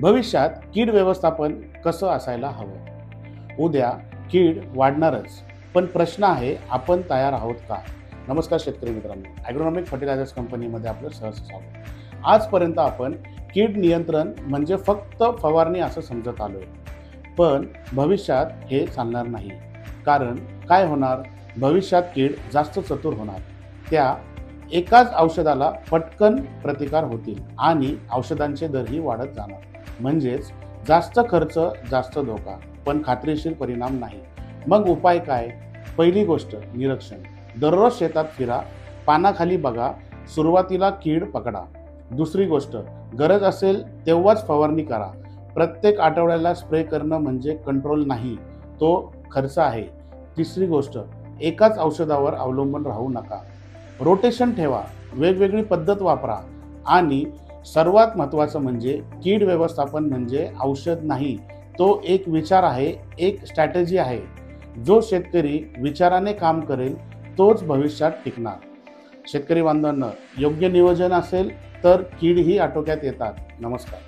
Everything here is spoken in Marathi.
भविष्यात कीड व्यवस्थापन कसं असायला हवं? उद्या कीड वाढणारच, पण प्रश्न आहे आपण तयार आहोत का? नमस्कार शेतकरी मित्रांनो, ॲग्रोनॉमिक फर्टिलायझर्स कंपनीमध्ये आपलं सहर्ष स्वागत. आजपर्यंत आपण कीड नियंत्रण म्हणजे फक्त फवारणी असं समजत आलोय, पण भविष्यात हे चालणार नाही. कारण काय होणार? भविष्यात कीड जास्त चतुर होणार. त्या एकाच औषधाला पटकन प्रतिकार होतील आणि औषधांचे दरही वाढत जाणार. म्हणजेच जास्त खर्च, जास्त धोका, पण खात्रीशीर परिणाम नाही. मग उपाय काय? पहिली गोष्ट निरीक्षण. दररोज शेतात फिरा, पानाखाली बघा, सुरुवातीला कीड पकडा. दुसरी गोष्ट, गरज असेल तेव्हाच फवारणी करा. प्रत्येक आठवड्याला स्प्रे करणं म्हणजे कंट्रोल नाही, तो खर्च आहे. तिसरी गोष्ट, एकाच औषधावर अवलंबून राहू नका. रोटेशन ठेवा, वेगवेगळी पद्धत वापरा आणि सर्वात महत्त्वाचं म्हणजे कीड व्यवस्थापन म्हणजे औषध नाही, तो एक विचार आहे, एक स्ट्रॅटेजी आहे. जो शेतकरी विचाराने काम करेल तोच भविष्यात टिकणार. शेतकरी बांधवांनो, योग्य नियोजन असेल तर कीडही आटोक्यात येतात. नमस्कार.